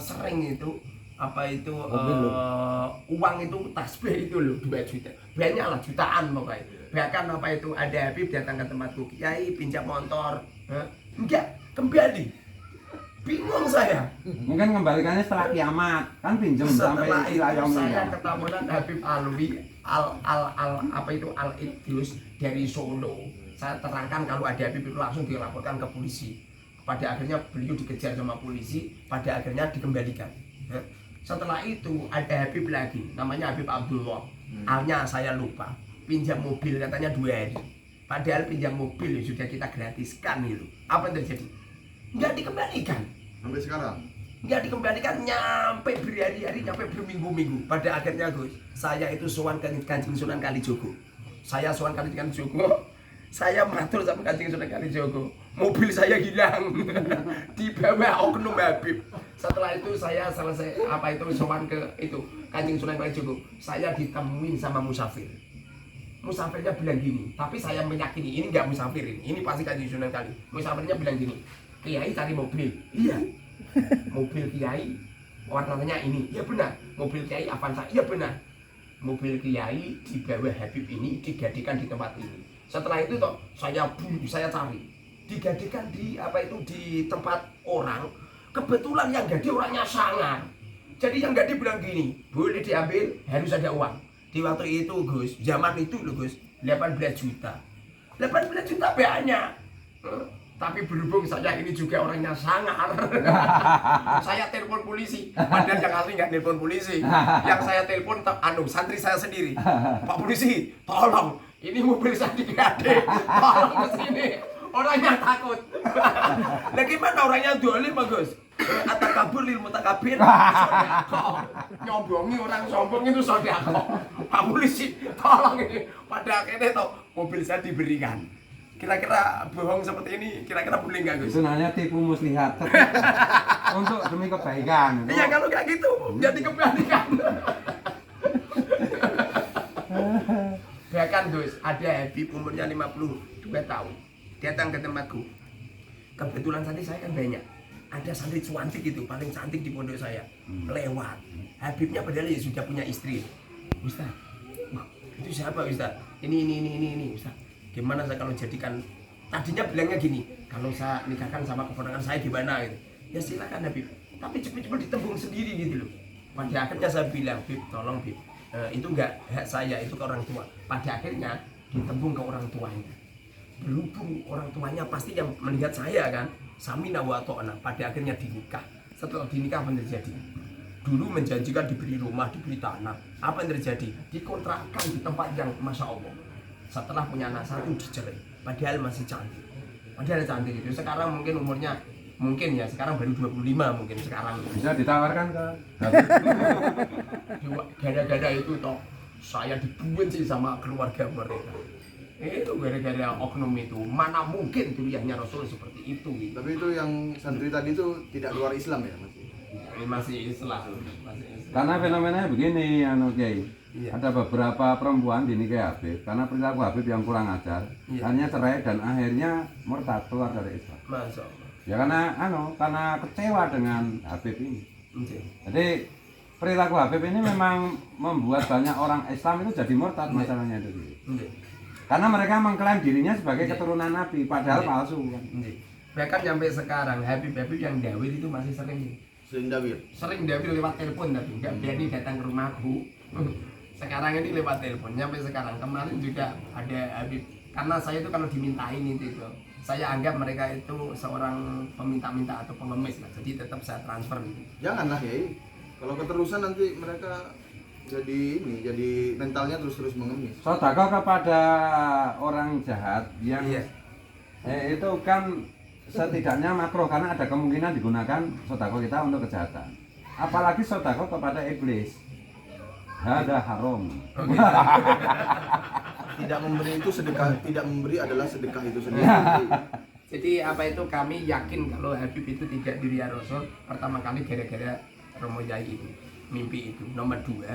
sering itu apa itu uang itu tasbih itu loh 2 juta, banyak lah jutaan pokoknya. Bahkan apa itu ada Habib datang ke tempatku, Kiai pinjam motor, enggak kembali, bingung saya. Mungkin kembalikannya setelah kiamat, kan pinjam sampai itu saya ketemu Habib Alwi apa itu Al Idrus dari Solo. Saya terangkan kalau ada Habib itu langsung dilaporkan ke polisi. Pada akhirnya beliau dikejar sama polisi, pada akhirnya dikembalikan. Setelah itu ada Habib lagi, namanya Habib Abdullah. Alnya saya lupa. Pinjam mobil katanya 2 hari. Padahal pinjam mobil ya sudah kita gratiskan itu. Apa yang terjadi? Nggak dikembalikan. Sampai sekarang? Nggak dikembalikan, nyampe berhari-hari, nyampe berminggu-minggu. Pada akhirnya Gus, saya itu sowan ke Kanjeng Sunan Kalijogo. Saya sowan Kanjeng Kalijogo. Saya matur sama Kanjeng Sunan Kalijogo, mobil saya hilang dibawa oknum Habib. Setelah itu saya selesai apa itu sowan ke itu Kanjeng Sunan Kalijogo, saya ditemuin sama musafir. Musafirnya bilang gini, tapi saya meyakini ini nggak musafir ini pasti Kanjeng Sunan Kali. Musafirnya bilang gini, Kiai cari mobil. Iya. Mobil Kiai warnanya ini. Iya benar. Mobil Kiai Avanza. Iya benar. Mobil Kiai dibawa Habib ini digadikan di tempat ini. Setelah itu toh saya cari, digadikan di apa itu di tempat orang. Kebetulan yang jadi orangnya sangar. Jadi yang jadi bilang gini, boleh diambil, harus ada uang. Di waktu itu Gus, zaman itu loh Gus, 18 juta. 18 juta banyak. Tapi berhubung saya ini juga orangnya sangar. Saya telepon polisi. Padahal yang asli nggak telepon polisi. Yang saya telepon santri saya sendiri. Pak polisi, tolong. Ini mobil saya digade, tolong kesini. Orangnya takut. Nah gimana orangnya dolim Gus? Atakabur lil mutakabir. Nyombongi orang sombong itu sodako. Pak polisi, tolong ini. Pada akhirnya toh mobil saya diberikan. Kira-kira bohong seperti ini, kira-kira boleh nggak Gus? Itu namanya tipu muslihat. Untuk demi kebaikan. Iya kalau kayak gitu, jadi kebalikan. Bahkan Gus, ada Habib umurnya 52 tahun datang ke tempatku. Kebetulan santri saya kan banyak. Ada santri cantik itu, paling cantik di pondok saya. Lewat. Habibnya padahal ya sudah punya istri. Ustaz, itu siapa Ustaz? Ini Ustaz. Gimana saya kalau jadikan, tadinya bilangnya gini, kalau saya nikahkan sama keponakan saya gimana gitu. Ya silakan Habib, tapi cepet-cepet ditembung sendiri gitu loh. Pada akhirnya saya bilang, Bib, tolong Bib, itu enggak hak saya, itu ke orang tua. Pada akhirnya ditembung ke orang tuanya. Berhubung orang tuanya pasti yang melihat saya kan, samina wa ta'na. Pada akhirnya dinikah. Setelah dinikah apa yang terjadi? Dulu menjanjikan diberi rumah, diberi tanah. Apa yang terjadi? Dikontrakkan di tempat yang Masya Allah. Setelah punya anak satu dicerai. Padahal masih cantik. Padahal cantik itu. Sekarang mungkin umurnya ya sekarang baru 25 mungkin sekarang. Bisa ditawarkan ke gara-gara itu toh saya dibenci sama keluarga mereka. Itu gara-gara oknum itu. Mana mungkin dunianya Rasul seperti itu gitu. Tapi itu yang santri tadi itu tidak keluar Islam ya Mas? Masih Islam. Karena fenomenanya begini Kiai. Iya. Ada beberapa perempuan dinikahi Habib karena perilaku Habib yang kurang ajar, Iya. hanya cerai dan akhirnya murtad keluar dari Islam. Masya Allah. Ya karena kecewa dengan Habib ini. Okay. Jadi perilaku Habib ini memang membuat banyak orang Islam itu jadi murtad masalahnya itu. Okay. Karena mereka mengklaim dirinya sebagai keturunan Nabi, padahal palsu kan. Bahkan sampai sekarang Habib yang dawir itu masih Sering dawir. sering dawir lewat telepon tapi nggak berani datang ke rumahku. Sekarang ini lewat telepon sampai sekarang. Kemarin juga ada Habib, karena saya itu kalau dimintain itu saya anggap mereka itu seorang peminta-minta atau pengemis lah. Jadi tetap saya transfer gitu. Janganlah ya. Kalau keterusan nanti mereka jadi mentalnya terus mengemis. Sedekah kepada orang jahat yang Iya. itu kan setidaknya makruh karena ada kemungkinan digunakan sedekah kita untuk kejahatan. Apalagi sedekah kepada iblis. Ada haram. Tidak memberi itu sedekah, tidak memberi adalah sedekah itu sendiri. Jadi apa itu kami yakin kalau Habib itu tidak diri Rasul pertama kali gara-gara Romo Yai itu. Mimpi itu. Nomor 2,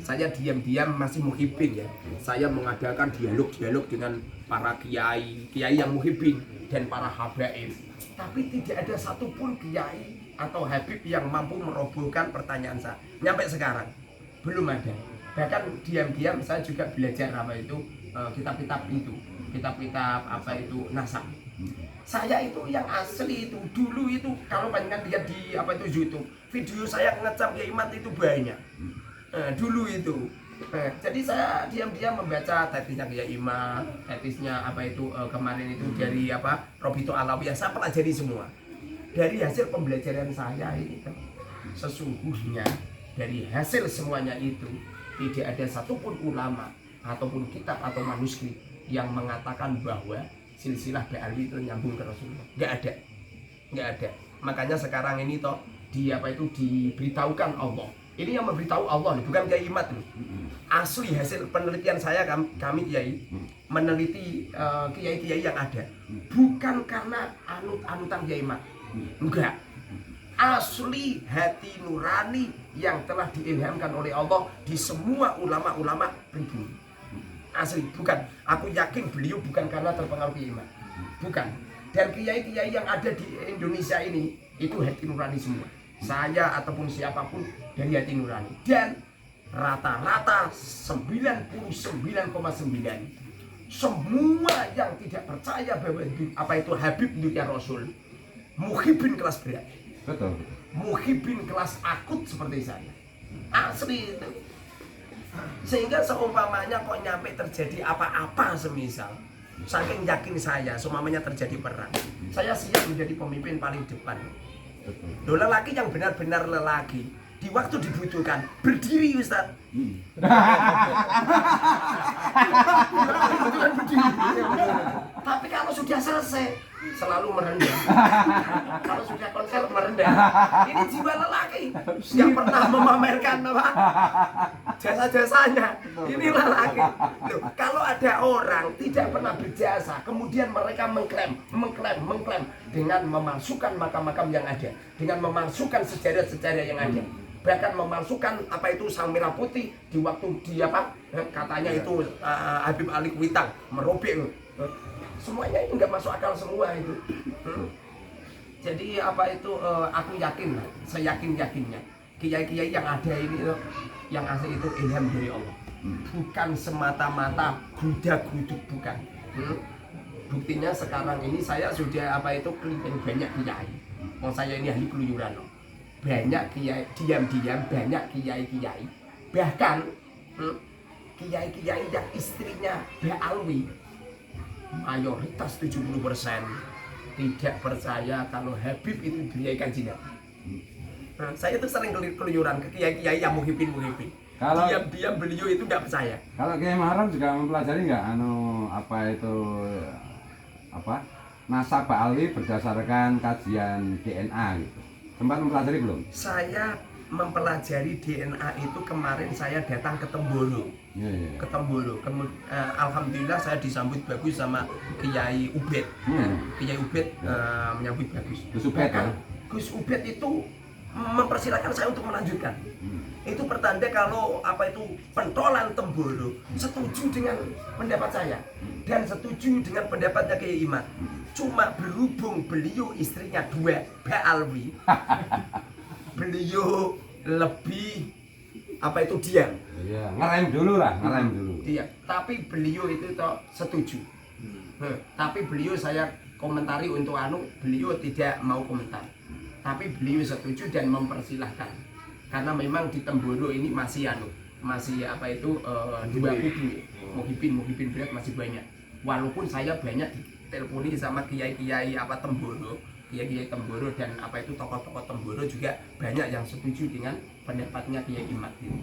saya diam-diam masih muhibbin ya. Saya mengadakan dialog dengan para kiai yang muhibbin dan para habaib. tapi tidak ada satupun kiai atau habib yang mampu merobohkan pertanyaan saya. Nyampe sekarang belum ada. Bahkan diam-diam saya juga belajar apa itu kitab-kitab itu, kitab-kitab apa itu nasab. Saya itu yang asli itu dulu itu kalau panjenengan lihat di apa itu YouTube, video saya ngecap Kiai Imat itu banyak. Dulu itu. Jadi saya diam-diam membaca hadisnya Kiai Imat, hadisnya apa itu kemarin itu dari apa Robito Alawiyah, saya pelajari semua. Dari hasil pembelajaran saya ini sesungguhnya dari hasil semuanya itu tidak ada satupun ulama ataupun kitab atau manuskrip yang mengatakan bahwa silsilah Ba'alwi itu nyambung ke Rasulullah. Nggak ada. Makanya sekarang ini toh di apa itu diberitahukan Allah. Ini yang memberitahu Allah, bukan Kiai Imat loh. Asli hasil penelitian saya kami Kiai meneliti kiai-kiai yang ada, bukan karena anut-anutan Kiai Imat. Enggak. Asli hati nurani yang telah diilhamkan oleh Allah di semua ulama-ulama begini. Asli, bukan. Aku yakin beliau bukan karena terpengaruh Kiai Imat. Bukan. Dan kiai-kiai yang ada di Indonesia ini itu hati nurani semua. Saya ataupun siapapun dari hati nurani. Dan rata-rata 99,9 semua yang tidak percaya bahwa apa itu Habib Nurya Rasul, muhibin kelas berat. Betul. Muhibin kelas akut seperti saya. Asli itu. Sehingga seumpamanya kok nyampe terjadi apa-apa semisal, saking yakin saya seumpamanya terjadi perang, saya siap menjadi pemimpin paling depan. Loh, lelaki yang benar-benar lelaki di waktu dibutuhkan berdiri, Ustaz. Tapi kalau sudah selesai selalu merendah. Kalau sudah konser merendah. Ini jiwa lelaki yang pernah memamerkan apa? Jasa-jasanya. Ini lelaki. Loh, kalau ada orang tidak pernah berjasa, kemudian mereka mengklaim dengan memasukkan makam-makam yang ada, dengan memasukkan sejarah-sejarah yang ada. Bahkan memasukkan apa itu sang merah putih di waktu dia apa katanya itu Habib Ali Kuitang merobek. Semuanya itu nggak masuk akal semua itu. Jadi apa itu aku yakin, seyakin-yakinnya kiai-kiai yang ada ini yang asli itu ilham dari Allah, bukan semata-mata gudak-guduk, bukan. Buktinya sekarang ini saya sudah apa itu keliling banyak kiai. Mau saya ini ahli keluyuran loh. Banyak kiai, diam-diam banyak kiai-kiai, bahkan kiai-kiai yang istrinya Ba'alwi mayoritas 70% tidak percaya kalau Habib itu kiai Kanjeng. Saya itu sering keluyuran ke kiai-kiai yang muhibin. Kalau Diam-diam beliau itu nggak percaya. Kalau Kiai Muharram juga mempelajari nggak nasab Ba'alwi berdasarkan kajian DNA gitu. Sempat mempelajari belum? Saya mempelajari DNA itu kemarin saya datang ke Temboro. Ke Temboro. Alhamdulillah saya disambut bagus sama Kiai Ubed. Kiai Ubed menyambut bagus. Gus Ubed ya? Gus Ubed itu mempersilahkan saya untuk melanjutkan. Itu pertanda kalau apa itu pentolan Temboro setuju dengan pendapat saya dan setuju dengan pendapatnya Kiai Imat. Cuma berhubung beliau istrinya 2 Ba'alwi, beliau lebih apa itu diam. Iya, ngerem dulu. Iya, tapi beliau itu toh setuju. Tapi beliau saya komentari untuk beliau tidak mau komentar. Tapi beliau setuju dan mempersilahkan. Karena memang di Temboro ini masih apa itu 2 kubu. Muhibin berat masih banyak. Walaupun saya banyak teleponi sama kiai-kiai apa Temboro, kiai-kiai Temboro dan apa itu tokoh-tokoh Temboro juga banyak yang setuju dengan pendapatnya Kiai Imat itu.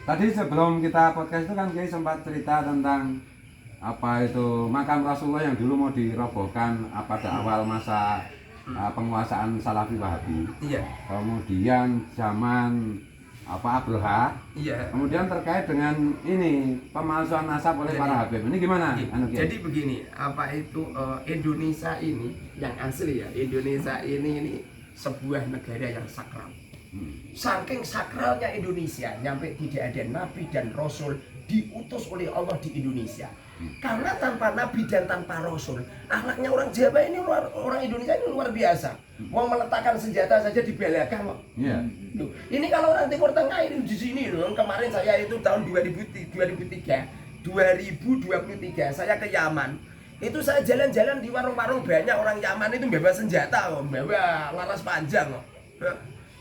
Tadi sebelum kita podcast itu kan Kiai sempat cerita tentang apa itu makam Rasulullah yang dulu mau dirobohkan pada awal masa penguasaan Salafi Wahabi. Iya. Kemudian zaman Abroha. Iya. Kemudian terkait dengan ini pemalsuan nasab oleh para Habib. Ini gimana? Jadi begini, apa itu Indonesia ini yang asli ya. Indonesia ini sebuah negara yang sakral. Saking sakralnya Indonesia, nyampe tidak ada nabi dan rasul diutus oleh Allah di Indonesia. Karena tanpa nabi dan tanpa rasul, akhlaknya orang Jawa ini orang Indonesia ini luar biasa. Mau meletakkan senjata saja di belakang kok. Iya. Loh, ini kalau orang Timur Tengah ini di sini loh. Kemarin saya itu tahun 2023 saya ke Yaman. Itu saya jalan-jalan di warung-warung, banyak orang Yaman itu bawa senjata kok, bawa laras panjang kok.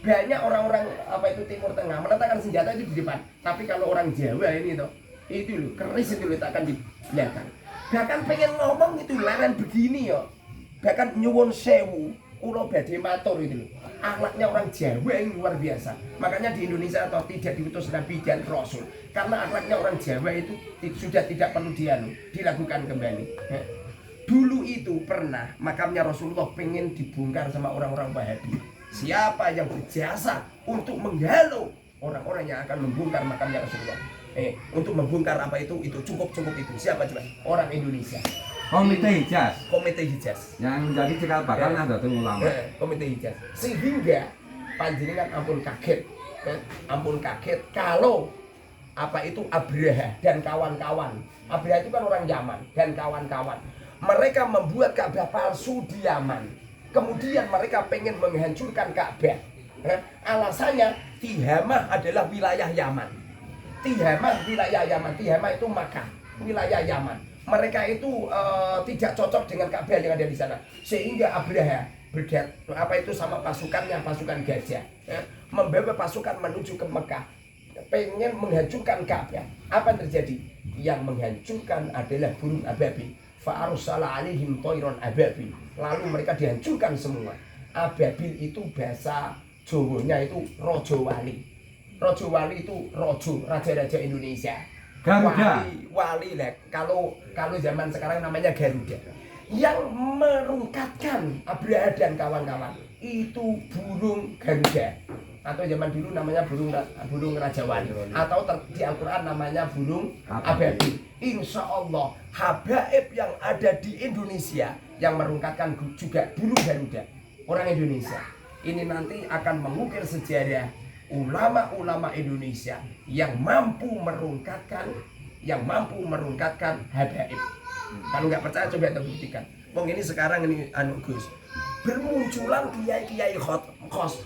Banyak orang-orang apa itu Timur Tengah meletakkan senjata itu di depan. Tapi kalau orang Jawa ini tuh, itu loh, keris itu letakkan di belakang. Bahkan pengen ngomong itu leren begini ya. Bahkan nyuwun sewu, kula badhe matur itu loh. Akhlaknya orang Jawa ini luar biasa. Makanya di Indonesia atau tidak diutus nabi dan rasul. Karena akhlaknya orang Jawa itu sudah tidak perlu dilakukan kembali. Dulu itu pernah makamnya Rasulullah pengen dibongkar sama orang-orang Wahabi. Siapa yang berjasa untuk menghalau orang-orang yang akan membongkar makamnya Rasulullah? Untuk membongkar apa itu cukup itu. Siapa coba? Orang Indonesia. Komite Hijaz Komite Hijaz yang menjadi cikal bakal Nahdlatul Ulama. Komite Hijaz. Sehingga panjenengan ampun kaget kalau apa itu Abraha dan kawan-kawan. Abraha itu kan orang Yaman dan kawan-kawan. Mereka membuat Ka'bah palsu di Yaman. Kemudian mereka pengen menghancurkan Ka'bah. Alasannya Tihamah adalah wilayah Yaman. Tihamah itu Makkah, wilayah Yaman. Mereka itu tidak cocok dengan Ka'bah yang ada di sana. Sehingga Abraha sama pasukan gajah, membawa pasukan menuju ke Mekah, pengen menghancurkan Ka'bah. Apa yang terjadi? Yang menghancurkan adalah burung ababil. Fa'arsala alaihim thayran ababil. Lalu mereka dihancurkan semua. Ababil itu bahasa Jawanya itu Raja Wali. Raja Wali itu raja-raja Indonesia. Garuda. Wali lah. Kalau zaman sekarang namanya Garuda. Yang merungkatkan Abraha dan kawan-kawan itu burung Garuda. Atau zaman dulu namanya burung Raja Wali. Atau di Al-Quran namanya burung ababil. Insya Allah habaib yang ada di Indonesia yang merungkatkan juga burung Garuda. Orang Indonesia. Ini nanti akan mengukir sejarah ulama-ulama Indonesia yang mampu merungkatkan habaib. Kalau nggak percaya coba kita buktikan. Wong ini sekarang ini Gus, bermunculan kiai-kiai khos,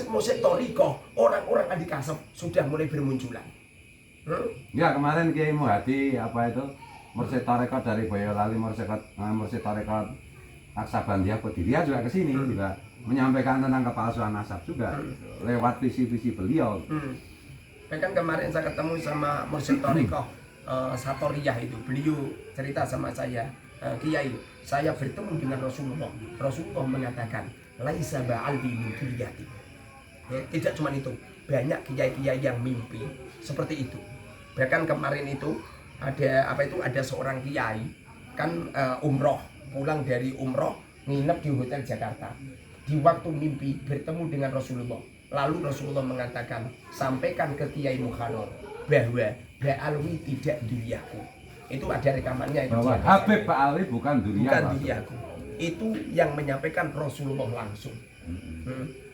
musik toriko, orang-orang adik kasep sudah mulai bermunculan. Ya kemarin Kiai Muhadi apa itu Mursyid Tarekat dari Boyolali, Mursyid Tarekat Aksabandia Podiria juga kesini juga menyampaikan tentang kepalsuan nasab juga lewat visi-visi beliau. Bahkan kemarin saya ketemu sama Mursyid Tarekat Satoriyah itu, beliau cerita sama saya, Kiai, saya bertemu dengan Rasulullah. Rasulullah mengatakan, laisa ba'albi min kuliyati. Tidak cuma itu, banyak kiai-kiai yang mimpi seperti itu. Bahkan kemarin itu ada seorang kiai kan umroh, pulang dari umroh nginep di hotel Jakarta. Di waktu mimpi bertemu dengan Rasulullah. Lalu Rasulullah mengatakan, sampaikan ke Kiai Mukhanor bahwa Ba'alwi tidak duriaku. Itu ada rekamannya itu. Bahwa Habib Ba'alwi bukan duriaku. Itu yang menyampaikan Rasulullah langsung.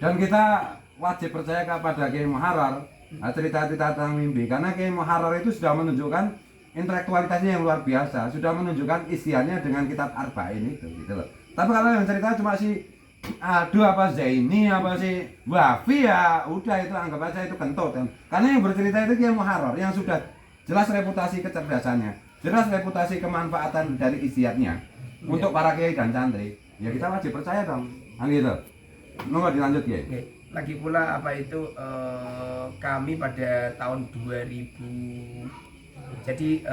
Dan kita wajib percaya kepada Kiai Muharrar cerita-cerita tentang mimpi, karena Kiai Muharrar itu sudah menunjukkan intelektualitasnya yang luar biasa, sudah menunjukkan isiannya dengan kitab Arba'in itu gitu loh. Tapi kalau yang cerita cuma Zaini apa si Wafi, ya udah itu anggap aja itu kentut kan. Karena yang bercerita itu Kiai Muharrar yang sudah jelas reputasi kecerdasannya, jelas reputasi kemanfaatan dari isiannya untuk para kiai dan santri. Ya kita wajib percaya dong. Kan gitu. Mau dilanjut ya? Lagi pula apa itu kami pada tahun 2000. Jadi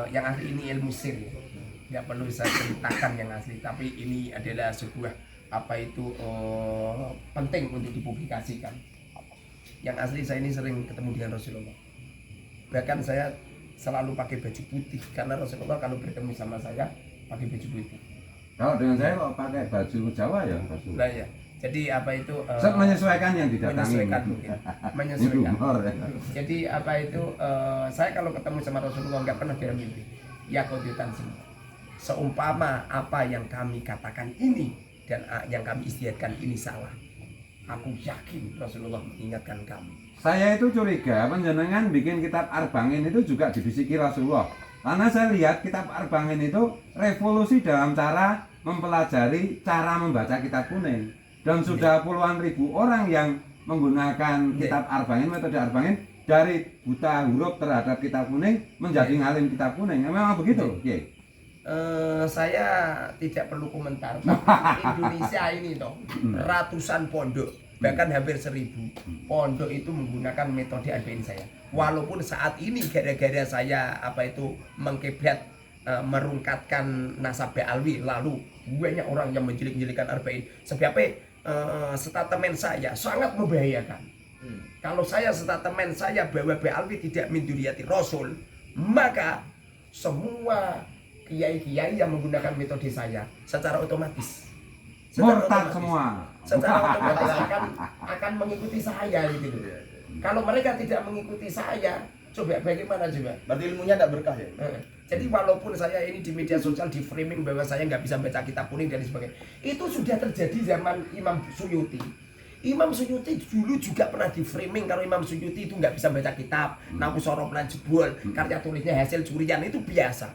yang asli ini ilmu sir ya. Nggak perlu saya ceritakan yang asli, tapi ini adalah sebuah apa itu penting untuk dipublikasikan. Yang asli saya ini sering ketemu dengan Rasulullah. Bahkan saya selalu pakai baju putih karena Rasulullah kalau bertemu sama saya pakai baju putih. Kalau dengan saya kok pakai baju Jawa ya Rasulullah. Nah, ya. Jadi apa itu menyesuaikan yang didatangi. Menyesuaikan. Jadi apa itu saya kalau ketemu sama Rasulullah nggak pernah dalam mimpi. Ya qaditan sini. Seumpama apa yang kami katakan ini dan yang kami istiadatkan ini salah. Aku yakin Rasulullah mengingatkan kami. Saya itu curiga panjenengan bikin kitab Arba'in itu juga dibisiki Rasulullah. Karena saya lihat kitab Arba'in itu revolusi dalam cara mempelajari cara membaca kitab kuning. Dan sudah puluhan ribu orang yang menggunakan kitab Arba'in, metode Arba'in, dari buta huruf terhadap kitab kuning menjadi ngalim kitab kuning. Memang begitu? Saya tidak perlu komentar. Tapi Indonesia ini toh ratusan pondok, bahkan hampir 1000 pondok itu menggunakan metode Arba'in saya. Walaupun saat ini gara-gara saya mengkebet merungkatkan nasab Alwi, lalu banyak orang yang menjelik-jelikan Arba'in. Sebabnya statement saya sangat membahayakan. Kalau statement saya bahwa Alwi tidak menduriati Rasul, maka semua kiai-kiai yang menggunakan metode saya secara otomatis murtad semua. Secara otomatis akan mengikuti saya gitu. Kalau mereka tidak mengikuti saya, coba bagaimana coba? Berarti ilmunya tidak berkah ya? Jadi walaupun saya ini di media sosial di framing bahwa saya nggak bisa baca kitab kuning dan sebagainya, itu sudah terjadi zaman Imam Suyuti. Imam Suyuti dulu juga pernah di framing kalau Imam Suyuti itu nggak bisa baca kitab, naku sorop lan jebol, karya tulisnya hasil curian, itu biasa.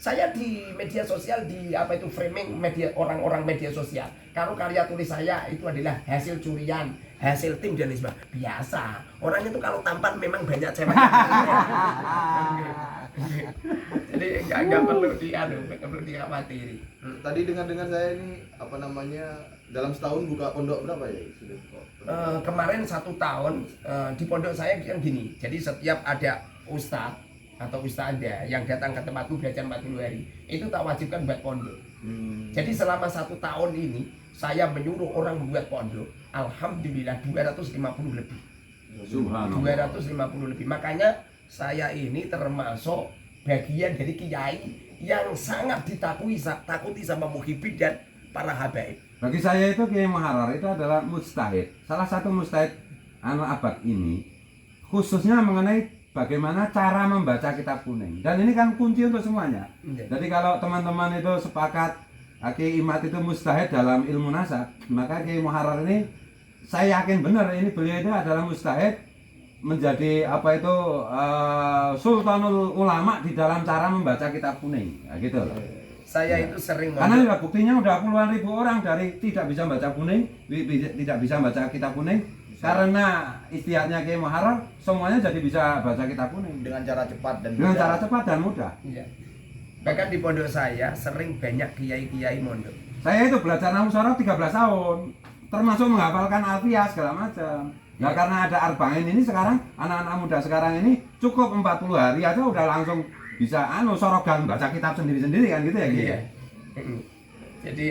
Saya di media sosial framing media orang-orang media sosial. Kalau karya tulis saya itu adalah hasil curian, hasil tim dan sebagainya. Biasa. Orang itu kalau tampan memang banyak cewek. Jadi nggak perlu dikhawatiri. Tadi dengar saya ini dalam setahun buka pondok berapa ya? Kemarin 1 tahun di pondok saya kan gini. Jadi setiap ada ustadz atau ustadzah yang datang ke tempatku belajar 40 hari, itu tak wajibkan buat pondok. Jadi selama 1 tahun ini saya menyuruh orang membuat pondok. Alhamdulillah 250 lebih. Subhanallah. 250 lebih. Makanya saya ini termasuk bagian dari kiai yang sangat takuti sama muhibin dan para habaib. Bagi saya itu Kiai Muharrar itu adalah mujtahid. Salah satu mujtahid abad ini khususnya mengenai bagaimana cara membaca kitab kuning. Dan ini kan kunci untuk semuanya. Jadi kalau teman-teman itu sepakat Kiai Imad itu mujtahid dalam ilmu nasab, maka Kiai Muharrar ini saya yakin benar ini beliau itu adalah mujtahid menjadi sultanul ulama di dalam cara membaca kitab kuning. Nah, gitu loh. Saya itu sering karena ya, buktinya udah puluhan ribu orang dari tidak bisa baca kuning, tidak bisa baca kitab kuning. Karena istiadatnya Kiai Muharrar, semuanya jadi bisa baca kitab kuning dengan cara cepat dan dengan cara cepat dan mudah. Iya. Bahkan di pondok saya sering banyak kiai-kiai mondok. Saya itu belajar nahwu sorof 13 tahun, termasuk menghafalkan alfiah segala macam. Nah karena ada Arba'in ini sekarang anak-anak muda sekarang ini cukup 40 hari aja udah langsung bisa sorogan baca kitab sendiri-sendiri kan gitu ya. Iya. Jadi